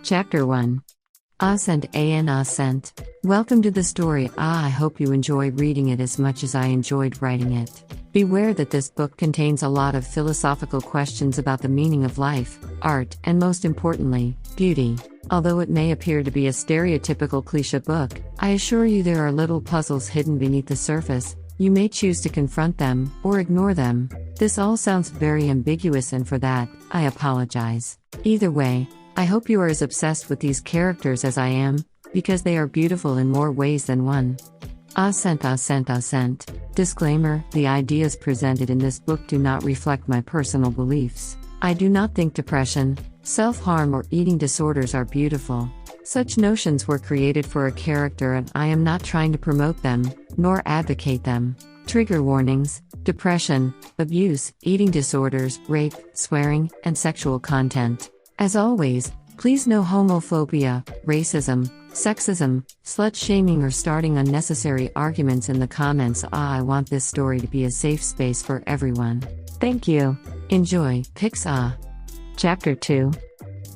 Chapter 1. Ascent an Ascent. Welcome to the story. I hope you enjoy reading it as much as I enjoyed writing it. Beware that this book contains a lot of philosophical questions about the meaning of life, art, and most importantly, beauty. Although it may appear to be a stereotypical cliché book, I assure you there are little puzzles hidden beneath the surface. You may choose to confront them, or ignore them. This all sounds very ambiguous, and for that, I apologize. Either way, I hope you are as obsessed with these characters as I am, because they are beautiful in more ways than one. Ascent. Disclaimer: the ideas presented in this book do not reflect my personal beliefs. I do not think depression, self-harm, or eating disorders are beautiful. Such notions were created for a character, and I am not trying to promote them, nor advocate them. Trigger warnings: depression, abuse, eating disorders, rape, swearing, and sexual content. As always, please no homophobia, racism, sexism, slut-shaming, or starting unnecessary arguments in the comments. I want this story to be a safe space for everyone. Thank you. Enjoy. Pics. Chapter 2.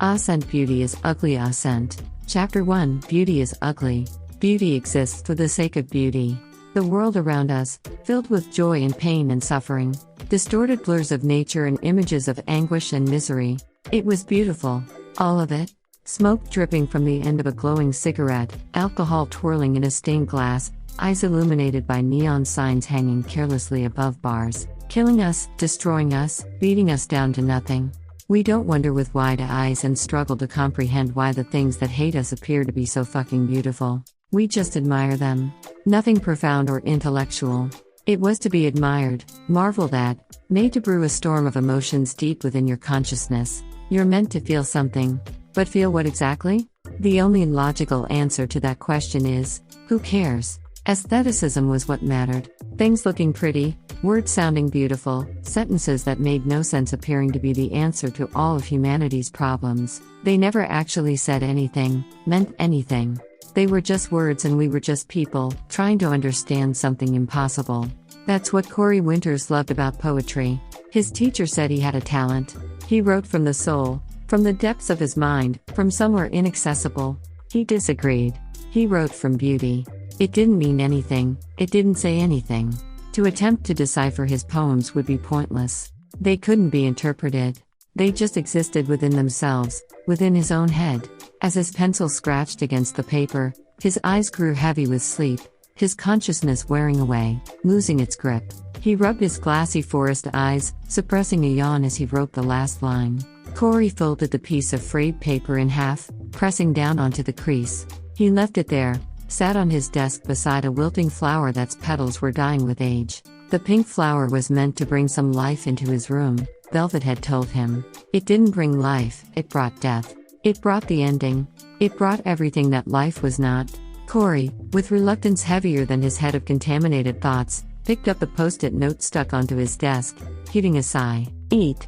Ascent. Beauty is ugly. Ascent. Chapter 1. Beauty is ugly. Beauty exists for the sake of beauty. The world around us, filled with joy and pain and suffering, distorted blurs of nature and images of anguish and misery. It was beautiful, all of it. Smoke dripping from the end of a glowing cigarette, alcohol twirling in a stained glass, eyes illuminated by neon signs hanging carelessly above bars, killing us, destroying us, beating us down to nothing. We don't wonder with wide eyes and struggle to comprehend why the things that hate us appear to be so fucking beautiful. We just admire them. Nothing profound or intellectual. It was to be admired, marveled at, made to brew a storm of emotions deep within your consciousness. You're meant to feel something. But feel what exactly? The only logical answer to that question is, who cares? Aestheticism was what mattered. Things looking pretty, words sounding beautiful, sentences that made no sense appearing to be the answer to all of humanity's problems. They never actually said anything, meant anything. They were just words, and we were just people, trying to understand something impossible. That's what Corey Winters loved about poetry. His teacher said he had a talent. He wrote from the soul, from the depths of his mind, from somewhere inaccessible. He disagreed. He wrote from beauty. It didn't mean anything, it didn't say anything. To attempt to decipher his poems would be pointless. They couldn't be interpreted. They just existed within themselves, within his own head. As his pencil scratched against the paper, his eyes grew heavy with sleep, his consciousness wearing away, losing its grip. He rubbed his glassy forest eyes, suppressing a yawn as he wrote the last line. Corey folded the piece of frayed paper in half, pressing down onto the crease. He left it there, sat on his desk beside a wilting flower that's petals were dying with age. The pink flower was meant to bring some life into his room, Velvet had told him. It didn't bring life, it brought death. It brought the ending. It brought everything that life was not. Corey, with reluctance heavier than his head of contaminated thoughts, picked up the post-it note stuck onto his desk, heaving a sigh. Eat.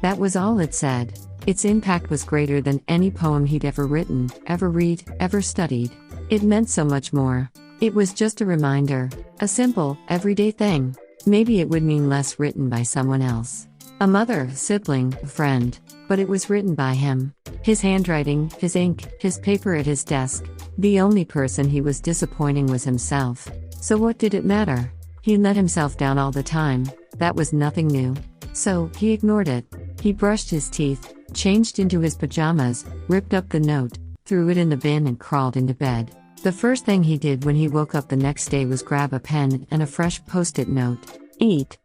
That was all it said. Its impact was greater than any poem he'd ever written, ever read, ever studied. It meant so much more. It was just a reminder, a simple, everyday thing. Maybe it would mean less written by someone else. A mother, a sibling, a friend. But it was written by him. His handwriting, his ink, his paper at his desk. The only person he was disappointing was himself. So what did it matter? He let himself down all the time. That was nothing new. So, he ignored it. He brushed his teeth, changed into his pajamas, ripped up the note, threw it in the bin, and crawled into bed. The first thing he did when he woke up the next day was grab a pen and a fresh post-it note. Eat.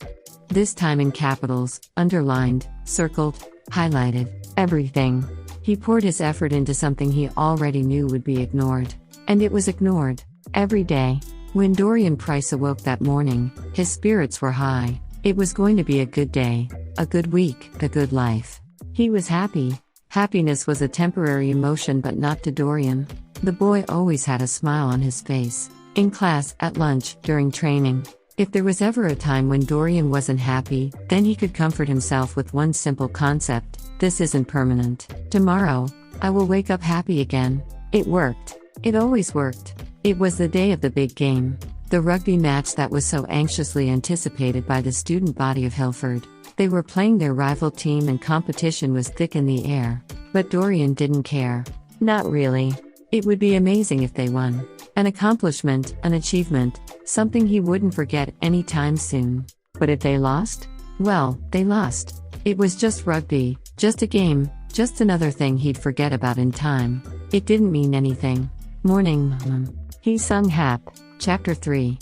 This time in capitals, underlined, circled, highlighted, everything. He poured his effort into something he already knew would be ignored. And it was ignored. Every day. When Dorian Price awoke that morning, his spirits were high. It was going to be a good day, a good week, a good life. He was happy. Happiness was a temporary emotion, but not to Dorian. The boy always had a smile on his face. In class, at lunch, during training. If there was ever a time when Dorian wasn't happy, then he could comfort himself with one simple concept: this isn't permanent. Tomorrow, I will wake up happy again. It worked. It always worked. It was the day of the big game. The rugby match that was so anxiously anticipated by the student body of Hilford. They were playing their rival team and competition was thick in the air. But Dorian didn't care. Not really. It would be amazing if they won. An accomplishment, an achievement, something he wouldn't forget anytime soon. But if they lost? Well, they lost. It was just rugby, just a game, just another thing he'd forget about in time. It didn't mean anything. Morning, Mom. He sung Hap. Chapter 3.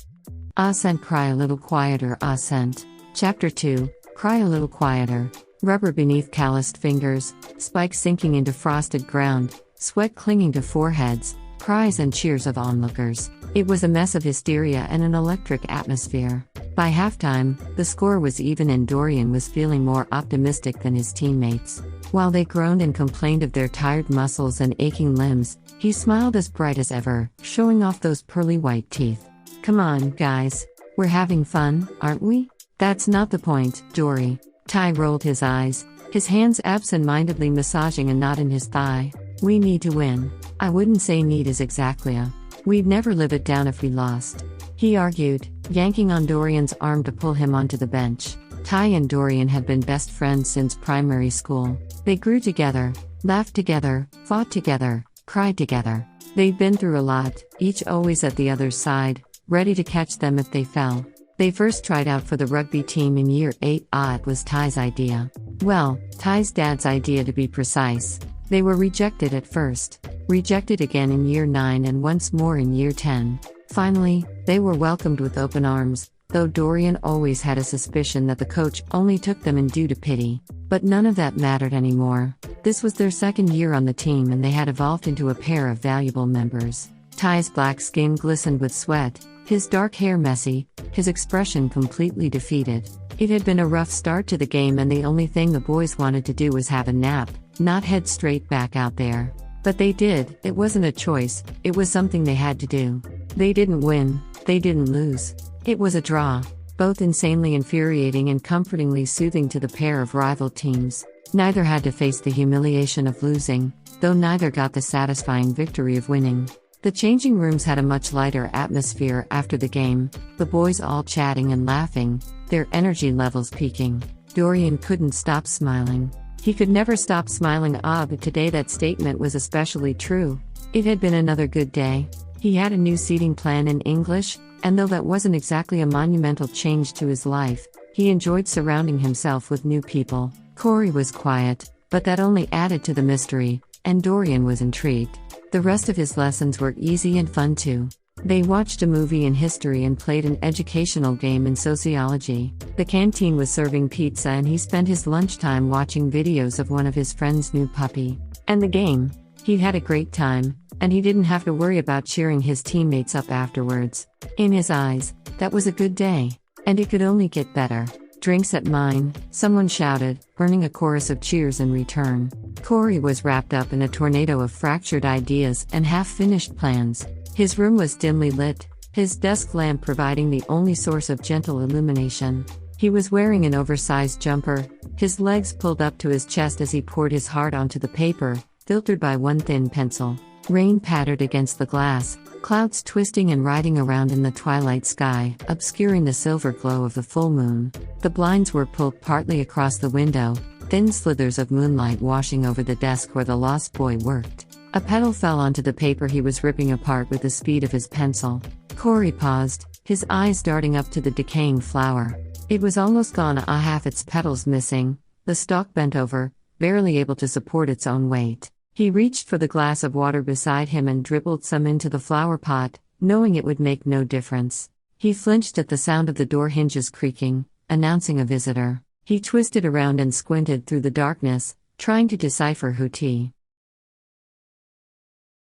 Ah Scent, cry a little quieter, ah Scent. Chapter 2. Cry a little quieter. Rubber beneath calloused fingers, spikes sinking into frosted ground, sweat clinging to foreheads, cries and cheers of onlookers. It was a mess of hysteria and an electric atmosphere. By halftime, the score was even and Dorian was feeling more optimistic than his teammates. While they groaned and complained of their tired muscles and aching limbs, he smiled as bright as ever, showing off those pearly white teeth. Come on, guys. We're having fun, aren't we? That's not the point, Dory. Ty rolled his eyes, his hands absent-mindedly massaging a knot in his thigh. We need to win. I wouldn't say need is exactly a. We'd never live it down if we lost. He argued, yanking on Dorian's arm to pull him onto the bench. Ty and Dorian had been best friends since primary school. They grew together, laughed together, fought together, cried together. They'd been through a lot, each always at the other's side, ready to catch them if they fell. They first tried out for the rugby team in year 8. It was Ty's idea. Well, Ty's dad's idea to be precise. They were rejected at first, rejected again in year 9 and once more in year 10. Finally, they were welcomed with open arms, though Dorian always had a suspicion that the coach only took them in due to pity. But none of that mattered anymore. This was their second year on the team and they had evolved into a pair of valuable members. Ty's black skin glistened with sweat, his dark hair messy, his expression completely defeated. It had been a rough start to the game and the only thing the boys wanted to do was have a nap, not head straight back out there. But they did. It wasn't a choice, it was something they had to do. They didn't win, they didn't lose. It was a draw, both insanely infuriating and comfortingly soothing to the pair of rival teams. Neither had to face the humiliation of losing, though neither got the satisfying victory of winning. The changing rooms had a much lighter atmosphere after the game, the boys all chatting and laughing, their energy levels peaking. Dorian couldn't stop smiling. He could never stop smiling, but today that statement was especially true. It had been another good day. He had a new seating plan in English, and though that wasn't exactly a monumental change to his life, he enjoyed surrounding himself with new people. Corey was quiet, but that only added to the mystery, and Dorian was intrigued. The rest of his lessons were easy and fun too. They watched a movie in history and played an educational game in sociology. The canteen was serving pizza and he spent his lunchtime watching videos of one of his friend's new puppy. And the game. He had a great time, and he didn't have to worry about cheering his teammates up afterwards. In his eyes, that was a good day. And it could only get better. Drinks at mine, someone shouted, earning a chorus of cheers in return. Corey was wrapped up in a tornado of fractured ideas and half-finished plans. His room was dimly lit, his desk lamp providing the only source of gentle illumination. He was wearing an oversized jumper, his legs pulled up to his chest as he poured his heart onto the paper, filtered by one thin pencil. Rain pattered against the glass, clouds twisting and riding around in the twilight sky, obscuring the silver glow of the full moon. The blinds were pulled partly across the window, thin slithers of moonlight washing over the desk where the lost boy worked. A petal fell onto the paper he was ripping apart with the speed of his pencil. Corey paused, his eyes darting up to the decaying flower. It was almost gone, half its petals missing, the stalk bent over, barely able to support its own weight. He reached for the glass of water beside him and dribbled some into the flower pot, knowing it would make no difference. He flinched at the sound of the door hinges creaking, announcing a visitor. He twisted around and squinted through the darkness, trying to decipher who T.